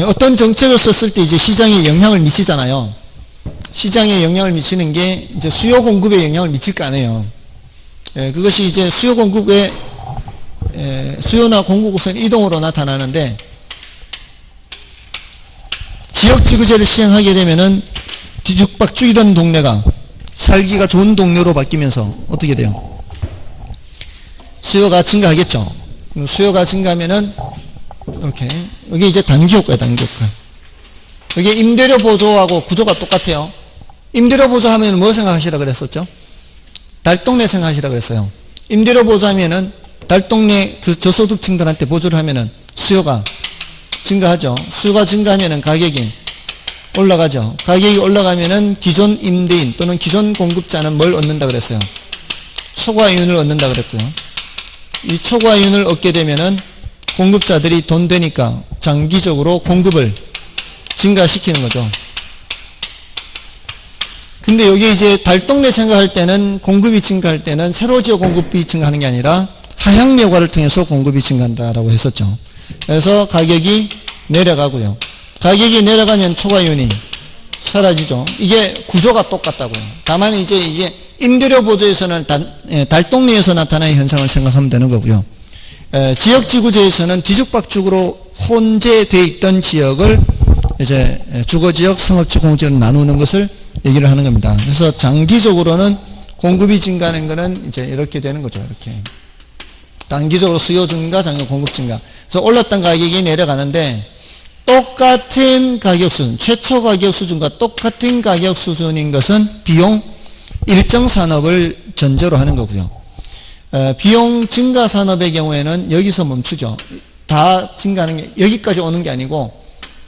어떤 정책을 썼을 때 이제 시장에 영향을 미치잖아요. 시장에 영향을 미치는 게 이제 수요 공급에 영향을 미칠 거 아니에요. 그것이 이제 수요 공급의 수요나 공급 우선 이동으로 나타나는데 지역지구제를 시행하게 되면은 뒤죽박죽이던 동네가 살기가 좋은 동네로 바뀌면서 어떻게 돼요? 수요가 증가하겠죠. 수요가 증가하면은 이렇게 이게 이제 단기 효과예요. 단기 효과. 이게 임대료 보조하고 구조가 똑같아요. 임대료 보조하면 뭐 생각하시라 그랬었죠? 달동네 생각하시라 그랬어요. 임대료 보조하면은 달동네 그 저소득층들한테 보조를 하면은 수요가 증가하죠. 수요가 증가하면은 가격이 올라가죠. 가격이 올라가면은 기존 임대인 또는 기존 공급자는 뭘 얻는다 그랬어요? 초과이윤을 얻는다 그랬고요. 이 초과이윤을 얻게 되면은 공급자들이 돈 되니까 장기적으로 공급을 증가시키는 거죠. 근데 여기 이제 달동네 생각할 때는 공급이 증가할 때는 새로 지어 공급이 증가하는 게 아니라 하향 여과를 통해서 공급이 증가한다라고 했었죠. 그래서 가격이 내려가고요. 가격이 내려가면 초과이윤이 사라지죠. 이게 구조가 똑같다고요. 다만 이제 이게 임대료 보조에서는 달동네에서 나타나는 현상을 생각하면 되는 거고요. 지역지구제에서는 뒤죽박죽으로 혼재되어 있던 지역을 이제 주거지역, 상업지역, 공업지역으로 나누는 것을 얘기를 하는 겁니다. 그래서 장기적으로는 공급이 증가하는 것은 이제 이렇게 되는 거죠. 이렇게. 단기적으로 수요 증가, 장기 공급 증가. 그래서 올랐던 가격이 내려가는데 똑같은 가격 수준, 최초 가격 수준과 똑같은 가격 수준인 것은 비용 일정 산업을 전제로 하는 거고요. 비용 증가 산업의 경우에는 여기서 멈추죠. 다 증가하는 게 여기까지 오는 게 아니고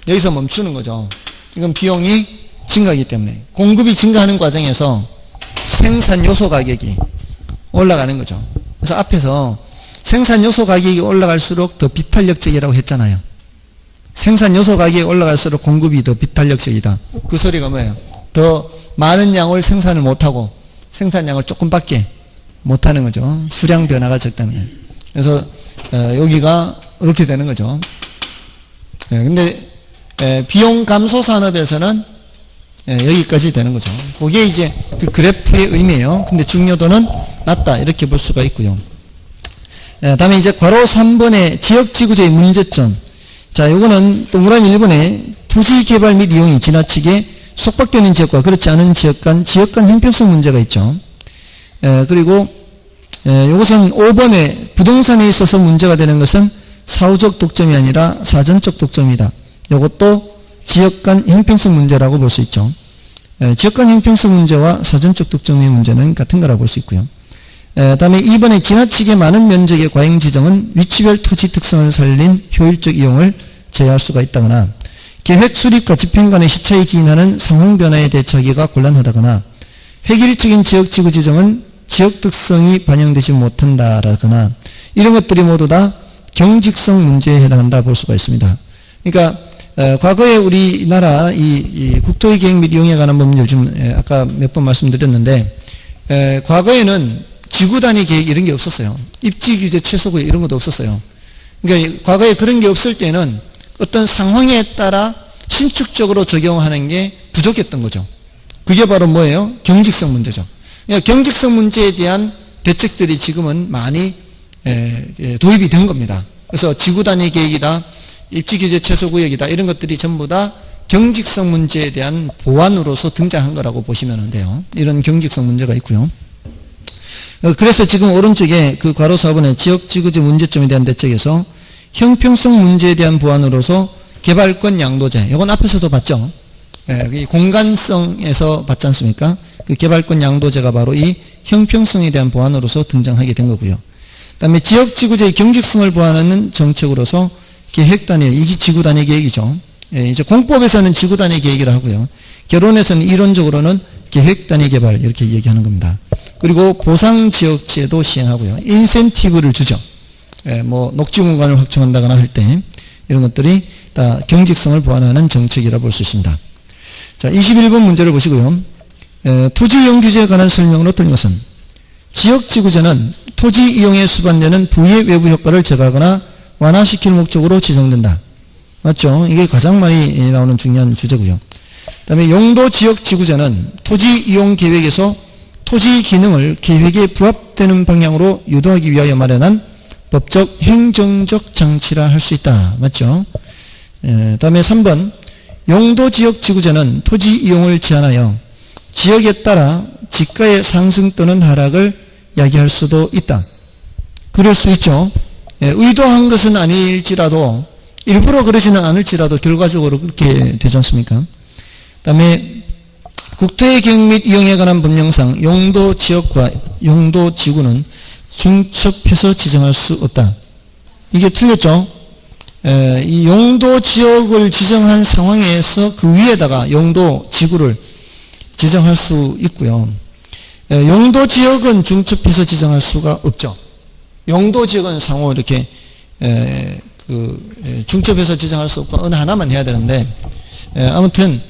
여기서 멈추는 거죠. 이건 비용이 증가하기 때문에 공급이 증가하는 과정에서 생산 요소 가격이 올라가는 거죠. 그래서 앞에서 생산 요소 가격이 올라갈수록 더 비탄력적이라고 했잖아요. 생산 요소 가격이 올라갈수록 공급이 더 비탄력적이다. 그 소리가 뭐예요? 더 많은 양을 생산을 못하고 생산량을 조금밖에 못하는 거죠. 수량 변화가 적다는 거예요. 그래서 여기가 이렇게 되는 거죠. 근데 비용 감소 산업에서는 여기까지 되는 거죠. 그게 이제 그 그래프의 의미예요. 근데 중요도는 낮다 이렇게 볼 수가 있고요. 다음에 이제 괄호 3번의 지역지구제의 문제점. 자, 요거는 동그라미 1번에 토지개발 및 이용이 지나치게 속박되는 지역과 그렇지 않은 지역 간 형평성 문제가 있죠. 그리고 이것은 5번에 부동산에 있어서 문제가 되는 것은 사후적 독점이 아니라 사전적 독점이다. 이것도 지역 간 형평성 문제라고 볼 수 있죠. 지역 간 형평성 문제와 사전적 독점의 문제는 같은 거라고 볼 수 있고요. 다음에 2번에 지나치게 많은 면적의 과잉 지정은 위치별 토지 특성을 살린 효율적 이용을 제어할 수가 있다거나 계획 수립과 집행 간의 시차에 기인하는 상황 변화에 대처하기가 곤란하다거나 획일적인 지역지구 지정은 지역 특성이 반영되지 못한다라거나 이런 것들이 모두 다 경직성 문제에 해당한다 볼 수가 있습니다. 그러니까 과거에 우리나라 이 국토의 계획 및 이용에 관한 법률 좀 아까 몇 번 말씀드렸는데 과거에는 지구 단위 계획 이런 게 없었어요. 입지 규제 최소구역 이런 것도 없었어요. 그러니까 과거에 그런 게 없을 때는 어떤 상황에 따라 신축적으로 적용하는 게 부족했던 거죠. 그게 바로 뭐예요? 경직성 문제죠. 그러니까 경직성 문제에 대한 대책들이 지금은 많이 도입이 된 겁니다. 그래서 지구 단위 계획이다, 입지 규제 최소 구역이다 이런 것들이 전부 다 경직성 문제에 대한 보완으로서 등장한 거라고 보시면 돼요. 이런 경직성 문제가 있고요. 그래서 지금 오른쪽에 그 괄호 4번의 지역지구제 문제점에 대한 대책에서 형평성 문제에 대한 보완으로서 개발권 양도제, 이건 앞에서도 봤죠. 공간성에서 봤지 않습니까? 그 개발권 양도제가 바로 이 형평성에 대한 보완으로서 등장하게 된 거고요. 그 다음에 지역지구제의 경직성을 보완하는 정책으로서 계획단위, 이게 지구단위 계획이죠. 이제 공법에서는 지구단위 계획이라 하고요. 결론에서는 이론적으로는 계획단위 개발 이렇게 얘기하는 겁니다. 그리고 보상지역제도 시행하고요. 인센티브를 주죠. 뭐 녹지공간을 확충한다거나 할 때 이런 것들이 다 경직성을 보완하는 정책이라 볼 수 있습니다. 자, 21번 문제를 보시고요. 토지 이용 규제에 관한 설명으로 드린 것은 지역지구제는 토지 이용에 수반되는 부의 외부 효과를 제거하거나 완화시킬 목적으로 지정된다. 맞죠? 이게 가장 많이 나오는 중요한 주제고요. 그 다음에 용도지역지구제는 토지 이용 계획에서 토지 기능을 계획에 부합되는 방향으로 유도하기 위하여 마련한 법적, 행정적 장치라 할 수 있다. 맞죠? 그 다음에 3번 용도지역지구제는 토지 이용을 제한하여 지역에 따라 지가의 상승 또는 하락을 야기할 수도 있다. 그럴 수 있죠. 의도한 것은 아닐지라도 일부러 그러지는 않을지라도 결과적으로 그렇게 되지 않습니까? 그 다음에 국토의 계획 및 이용에 관한 법령상 용도지역과 용도지구는 중첩해서 지정할 수 없다. 이게 틀렸죠? 이 용도지역을 지정한 상황에서 그 위에다가 용도지구를 지정할 수 있고요. 용도지역은 중첩해서 지정할 수가 없죠. 용도지역은 상호 이렇게 중첩해서 지정할 수 없고 어느 하나만 해야 되는데 아무튼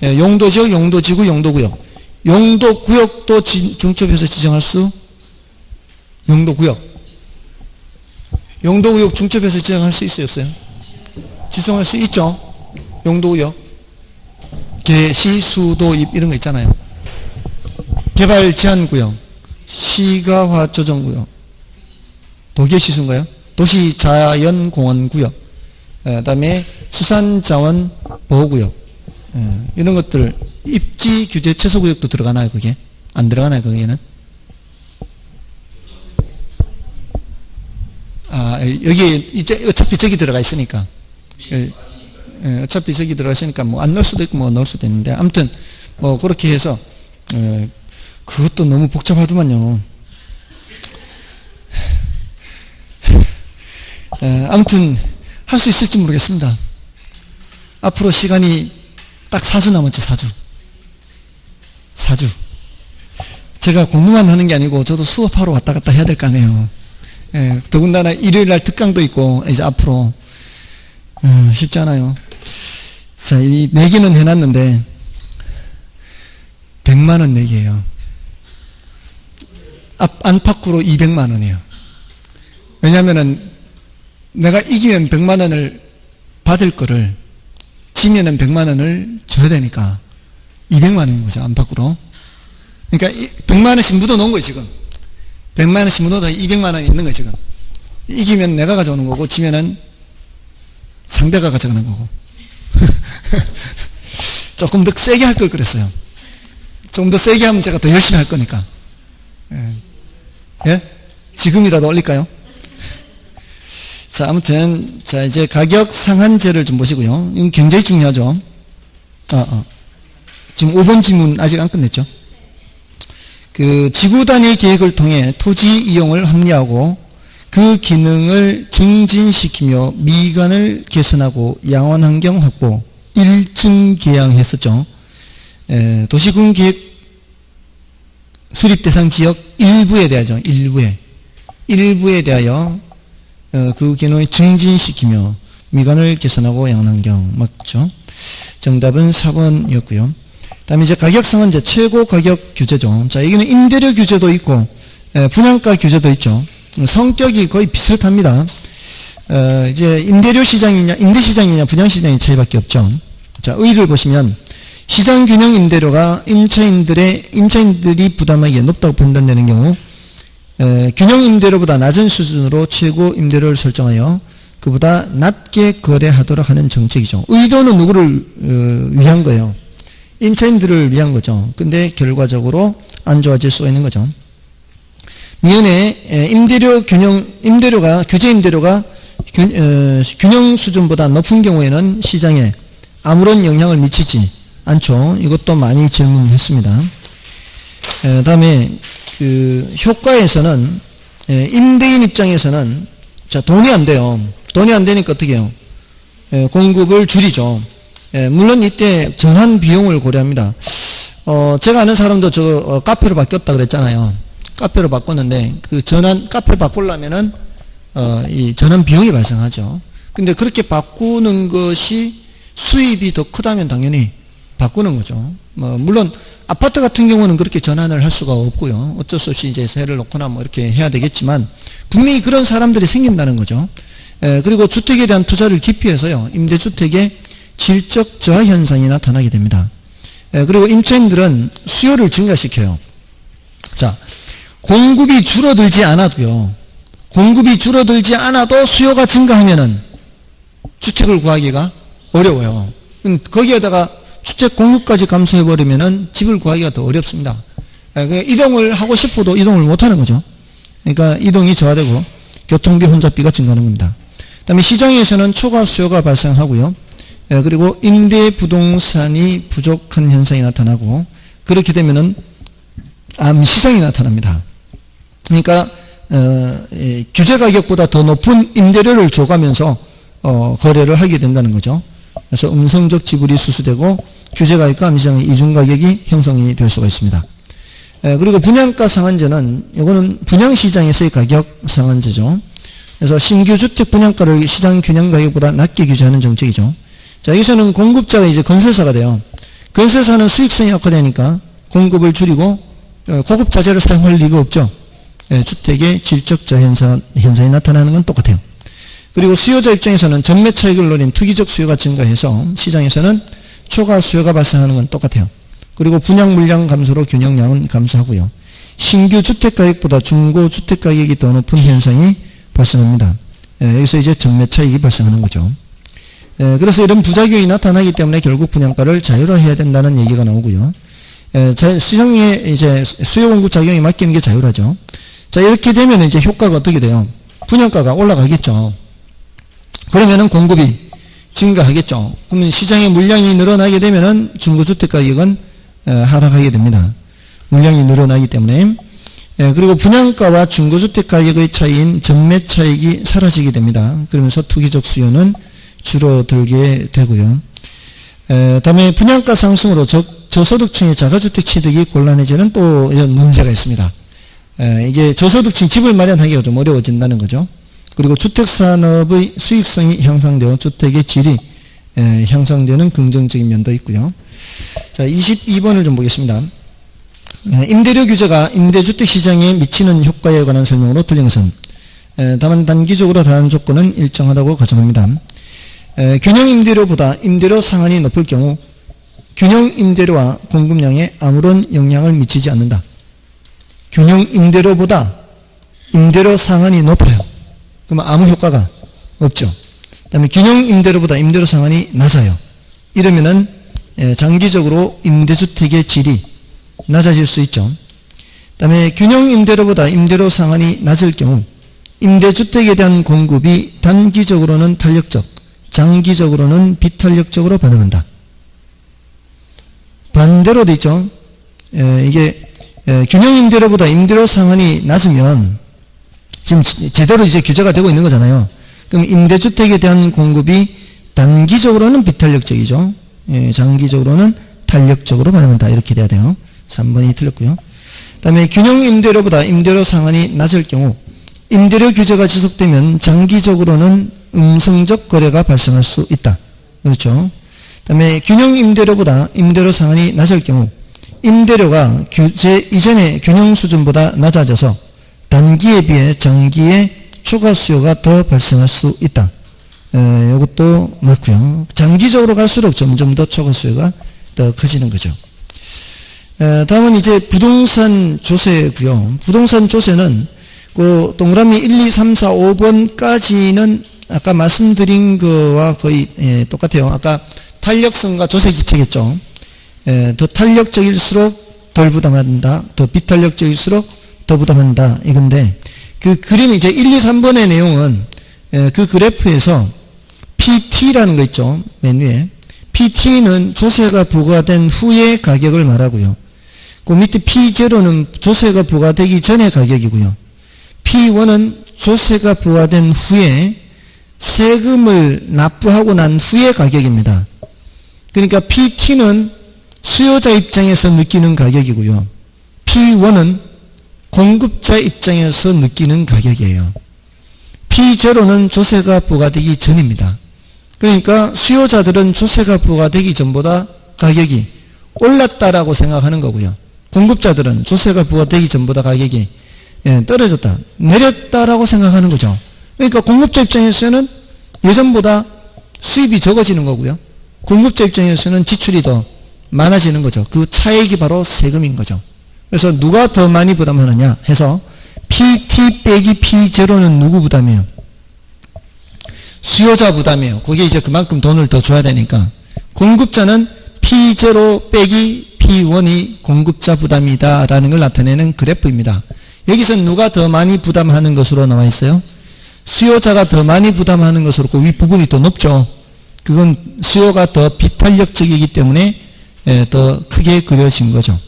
용도지역, 용도지구, 용도구역 용도구역도 중첩해서 지정할 수 용도구역 중첩해서 지정할 수 있어요 없어요? 지정할 수 있죠. 용도구역 시, 수, 도, 입 이런 거 있잖아요. 개발 제한구역 시가화 조정구역 도계시수인가요? 도시자연공원구역 그 다음에 수산자원보호구역 이런 것들 입지 규제 최소구역도 들어가나요? 그게? 안 들어가나요? 거기에는? 여기에 이제 어차피 저기 들어가 있으니까 어차피 저기 들어가 있으니까 뭐 안 넣을 수도 있고 뭐 넣을 수도 있는데 아무튼 뭐 그렇게 해서 그것도 너무 복잡하더만요. 아무튼 할 수 있을지 모르겠습니다. 앞으로 시간이 딱 4주 남았죠. 4주 제가 공부만 하는 게 아니고 저도 수업하러 왔다 갔다 해야 될 거 아니에요. 더군다나 일요일날 특강도 있고 이제 앞으로 쉽지 않아요. 자, 이 내기는 해놨는데 100만원 내기예요. 안팎으로 200만원이에요. 왜냐하면은 내가 이기면 100만원을 받을 거를 지면은 100만원을 줘야 되니까 200만원인 거죠. 안팎으로. 그러니까 100만원씩 묻어놓은 거예요. 지금 100만원씩 묻어도 200만원이 있는 거예요. 지금 이기면 내가 가져오는 거고 지면은 상대가 가져가는 거고 조금 더 세게 할 걸 그랬어요. 조금 더 세게 하면 제가 더 열심히 할 거니까. 예? 지금이라도 올릴까요? 자, 아무튼 자 이제 가격 상한제를 좀 보시고요. 이건 굉장히 중요하죠. 지금 5번 질문 아직 안 끝냈죠. 그 지구 단위 계획을 통해 토지 이용을 합리화하고 그 기능을 증진시키며 미관을 개선하고 양원 환경 확보, 일증 개양했었죠. 도시군 계획 수립 대상 지역 일부에 대하여 그 기능을 증진시키며 미관을 개선하고 양환경. 맞죠? 정답은 4번이었고요. 다음에 이제 가격상한제 최고 가격 규제죠. 자, 여기는 임대료 규제도 있고, 분양가 규제도 있죠. 성격이 거의 비슷합니다. 이제 임대료 시장이냐, 임대 시장이냐, 분양 시장의 차이밖에 없죠. 자, 의의를 보시면, 시장 균형 임대료가 임차인들이 부담하기에 높다고 판단되는 경우, 균형 임대료보다 낮은 수준으로 최고 임대료를 설정하여 그보다 낮게 거래하도록 하는 정책이죠. 의도는 누구를 위한 거예요? 임차인들을 위한 거죠. 근데 결과적으로 안 좋아질 수가 있는 거죠. 미연에 규제 임대료가 균형 수준보다 높은 경우에는 시장에 아무런 영향을 미치지 않죠. 이것도 많이 질문했습니다. 다음에 효과에서는 임대인 입장에서는 자, 돈이 안 돼요. 돈이 안 되니까 어떻게 해요? 공급을 줄이죠. 물론 이때 전환 비용을 고려합니다. 제가 아는 사람도 카페로 바뀌었다 그랬잖아요. 카페로 바꿨는데 카페 바꾸려면은 이 전환 비용이 발생하죠. 근데 그렇게 바꾸는 것이 수입이 더 크다면 당연히 바꾸는 거죠. 물론 아파트 같은 경우는 그렇게 전환을 할 수가 없고요. 어쩔 수 없이 이제 세를 놓거나 뭐 이렇게 해야 되겠지만 분명히 그런 사람들이 생긴다는 거죠. 그리고 주택에 대한 투자를 기피해서요. 임대주택의 질적 저하 현상이 나타나게 됩니다. 그리고 임차인들은 수요를 증가시켜요. 자, 공급이 줄어들지 않아도 수요가 증가하면은 주택을 구하기가 어려워요. 거기에다가 주택 공급까지 감소해버리면은 집을 구하기가 더 어렵습니다. 이동을 하고 싶어도 이동을 못하는 거죠. 그러니까 이동이 저하되고 교통비, 혼잡비가 증가하는 겁니다. 그 다음에 시장에서는 초과 수요가 발생하고요. 그리고 임대 부동산이 부족한 현상이 나타나고 그렇게 되면은 암시장이 나타납니다. 그러니까 규제 가격보다 더 높은 임대료를 줘가면서 거래를 하게 된다는 거죠. 그래서 음성적 지불이 수수되고 규제 가격과 암시장의 이중 가격이 형성이 될 수가 있습니다. 그리고 분양가 상한제는 이거는 분양시장에서의 가격 상한제죠. 그래서 신규 주택 분양가를 시장 균형 가격보다 낮게 규제하는 정책이죠. 자, 여기서는 공급자가 이제 건설사가 돼요. 건설사는 수익성이 악화되니까 공급을 줄이고 고급 자재를 사용할 리가 없죠. 주택의 질적 저하 현상이 나타나는 건 똑같아요. 그리고 수요자 입장에서는 전매 차익을 노린 투기적 수요가 증가해서 시장에서는 초과 수요가 발생하는 건 똑같아요. 그리고 분양 물량 감소로 균형량은 감소하고요. 신규 주택 가격보다 중고 주택 가격이 더 높은 현상이 발생합니다. 여기서 이제 전매 차익이 발생하는 거죠. 그래서 이런 부작용이 나타나기 때문에 결국 분양가를 자율화해야 된다는 얘기가 나오고요. 시장에 이제 수요 공급 작용이 맡기는 게 자율화죠. 자, 이렇게 되면 이제 효과가 어떻게 돼요? 분양가가 올라가겠죠. 그러면은 공급이 증가하겠죠. 그러면 시장의 물량이 늘어나게 되면은 중고주택 가격은 하락하게 됩니다. 물량이 늘어나기 때문에. 그리고 분양가와 중고주택 가격의 차이인 전매 차익이 사라지게 됩니다. 그러면서 투기적 수요는 줄어들게 되고요. 다음에 분양가 상승으로 저소득층의 자가주택 취득이 곤란해지는 또 이런 문제가 있습니다. 이게 저소득층 집을 마련하기가 좀 어려워진다는 거죠. 그리고 주택산업의 수익성이 향상되어 주택의 질이 향상되는 긍정적인 면도 있고요. 자, 22번을 좀 보겠습니다. 임대료 규제가 임대주택 시장에 미치는 효과에 관한 설명으로 틀린 것은 다만 단기적으로 다른 조건은 일정하다고 가정합니다. 균형 임대료보다 임대료 상한이 높을 경우 균형 임대료와 공급량에 아무런 영향을 미치지 않는다. 균형 임대료보다 임대료 상한이 높아요. 그러면 아무 효과가 없죠. 그 다음에 균형 임대료보다 임대료 상한이 낮아요. 이러면은 장기적으로 임대주택의 질이 낮아질 수 있죠. 그 다음에 균형 임대료보다 임대료 상한이 낮을 경우 임대주택에 대한 공급이 단기적으로는 탄력적, 장기적으로는 비탄력적으로 반응한다. 반대로도 있죠. 이게 균형 임대료보다 임대료 상한이 낮으면 지금 제대로 이제 규제가 되고 있는 거잖아요. 그럼 임대주택에 대한 공급이 단기적으로는 비탄력적이죠. 장기적으로는 탄력적으로 반응한다. 이렇게 돼야 돼요. 3번이 틀렸고요. 그 다음에 균형 임대료보다 임대료 상한이 낮을 경우 임대료 규제가 지속되면 장기적으로는 음성적 거래가 발생할 수 있다. 그렇죠. 그다음에 균형 임대료보다 임대료 상한이 낮을 경우 임대료가 규제 이전의 균형 수준보다 낮아져서 단기에 비해 장기에 추가 수요가 더 발생할 수 있다. 이것도 맞고요. 장기적으로 갈수록 점점 더 추가 수요가 더 커지는 거죠. 다음은 이제 부동산 조세고요. 부동산 조세는 그 동그라미 1, 2, 3, 4, 5번까지는 아까 말씀드린 거와 거의 똑같아요. 아까 탄력성과 조세 기체겠죠. 더 탄력적일수록 덜 부담한다. 더 비탄력적일수록 더 부담한다. 이건데 그 그림이 이제 1, 2, 3번의 내용은 그 그래프에서 PT라는 거 있죠. 맨 위에. PT는 조세가 부과된 후의 가격을 말하고요. 그 밑에 P0는 조세가 부과되기 전의 가격이고요. P1은 조세가 부과된 후에 세금을 납부하고 난 후의 가격입니다. 그러니까 PT는 수요자 입장에서 느끼는 가격이고요. P1은 공급자 입장에서 느끼는 가격이에요. P0는 조세가 부과되기 전입니다. 그러니까 수요자들은 조세가 부과되기 전보다 가격이 올랐다라고 생각하는 거고요. 공급자들은 조세가 부과되기 전보다 가격이 떨어졌다, 내렸다라고 생각하는 거죠. 그러니까 공급자 입장에서는 예전보다 수입이 적어지는 거고요. 공급자 입장에서는 지출이 더 많아지는 거죠. 그 차액이 바로 세금인 거죠. 그래서 누가 더 많이 부담하느냐 해서 PT 빼기 P0는 누구 부담이에요? 수요자 부담이에요. 거기에 이제 그만큼 돈을 더 줘야 되니까. 공급자는 P0 빼기 P1이 공급자 부담이다 라는 걸 나타내는 그래프입니다. 여기서 누가 더 많이 부담하는 것으로 나와 있어요? 수요자가 더 많이 부담하는 것으로 그 윗부분이 더 높죠. 그건 수요가 더 비탄력적이기 때문에 더 크게 그려진 거죠.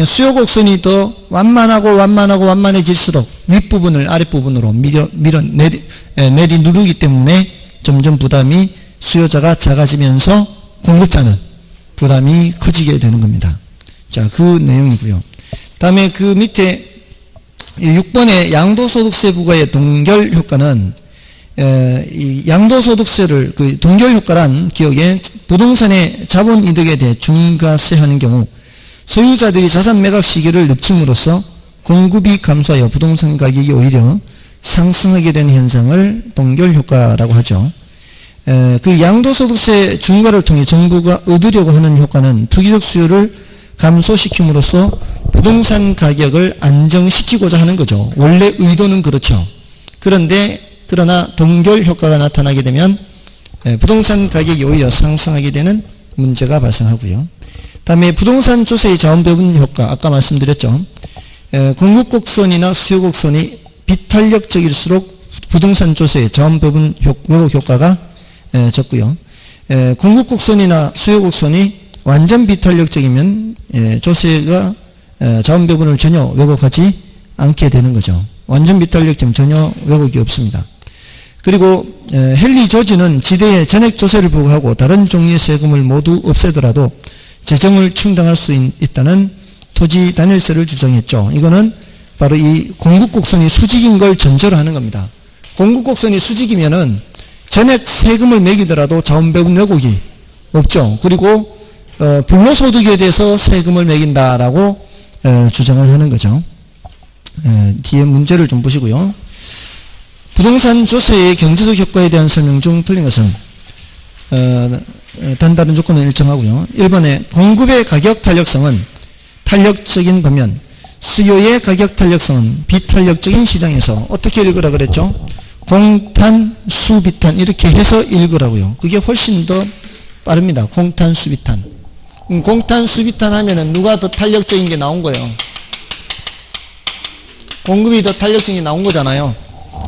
수요 곡선이 더 완만해질수록 윗부분을 아랫부분으로 내리 누르기 때문에 점점 부담이 수요자가 작아지면서 공급자는 부담이 커지게 되는 겁니다. 자, 그 내용이고요. 다음에 그 밑에 6번의 양도소득세 부과의 동결 효과는 이 양도소득세를 그 동결 효과란 기억에 부동산의 자본이득에 대해 중과세하는 경우 소유자들이 자산 매각 시기를 늦춤으로써 공급이 감소하여 부동산 가격이 오히려 상승하게 되는 현상을 동결 효과라고 하죠. 그 양도소득세 중과를 통해 정부가 얻으려고 하는 효과는 투기적 수요를 감소시킴으로써 부동산 가격을 안정시키고자 하는 거죠. 원래 의도는 그렇죠. 그러나 동결 효과가 나타나게 되면 부동산 가격이 오히려 상승하게 되는 문제가 발생하고요. 다음에 부동산 조세의 자원배분 효과, 아까 말씀드렸죠. 공급곡선이나 수요곡선이 비탄력적일수록 부동산 조세의 자원배분 효과가 적고요. 공급곡선이나 수요곡선이 완전 비탄력적이면 조세가 자원배분을 전혀 왜곡하지 않게 되는 거죠. 완전 비탄력적이면 전혀 왜곡이 없습니다. 그리고 헨리 조지는 지대에 전액 조세를 부과하고 다른 종류의 세금을 모두 없애더라도 재정을 충당할 수 있다는 토지 단일세를 주장했죠. 이거는 바로 이 공급곡선이 수직인 걸 전제로 하는 겁니다. 공급곡선이 수직이면은 전액 세금을 매기더라도 자원배분 왜곡이 없죠. 그리고 불로소득에 대해서 세금을 매긴다라고 주장을 하는 거죠. 뒤에 문제를 좀 보시고요. 부동산 조세의 경제적 효과에 대한 설명 중 틀린 것은 다른 조건은 일정하고요. 1번에 공급의 가격 탄력성은 탄력적인 반면 수요의 가격 탄력성은 비탄력적인 시장에서 어떻게 읽으라 그랬죠? 공탄, 수비탄 이렇게 해서 읽으라고요. 그게 훨씬 더 빠릅니다. 공탄, 수비탄. 공탄, 수비탄 하면은 누가 더 탄력적인 게 나온 거예요? 공급이 더 탄력적인 게 나온 거잖아요.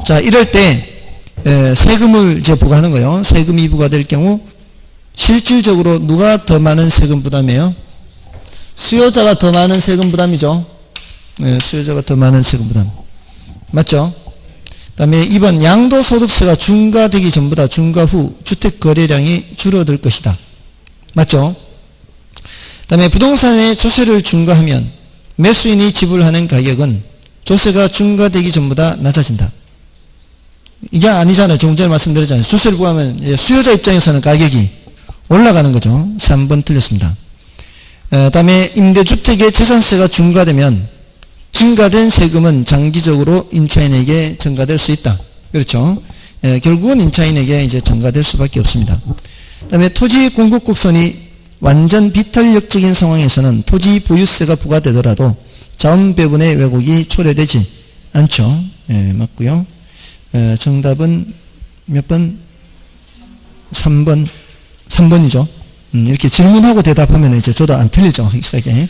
자, 이럴 때 세금을 이제 부과하는 거예요. 세금이 부과될 경우 실질적으로 누가 더 많은 세금 부담이에요? 수요자가 더 많은 세금 부담이죠. 수요자가 더 많은 세금 부담. 맞죠? 그 다음에 2번 양도소득세가 중과되기 전보다 중과 후 주택 거래량이 줄어들 것이다. 맞죠? 그 다음에 부동산의 조세를 중과하면 매수인이 지불하는 가격은 조세가 중과되기 전보다 낮아진다. 이게 아니잖아요. 조금 전에 말씀드렸잖아요. 수수료를 부과하면 수요자 입장에서는 가격이 올라가는 거죠. 3번 틀렸습니다. 다음에 임대주택의 재산세가 중과되면 증가된 세금은 장기적으로 임차인에게 전가될 수 있다. 그렇죠. 결국은 임차인에게 이제 전가될 수밖에 없습니다. 다음에 토지 공급 곡선이 완전 비탄력적인 상황에서는 토지 보유세가 부과되더라도 자원 배분의 왜곡이 초래되지 않죠. 맞고요. 정답은 몇 번? 3번이죠. 이렇게 질문하고 대답하면 이제 저도 안 틀리죠. 익숙하게.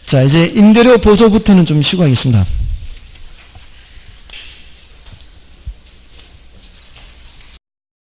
자, 이제 임대료 보조부터는 좀 쉬고 하겠습니다.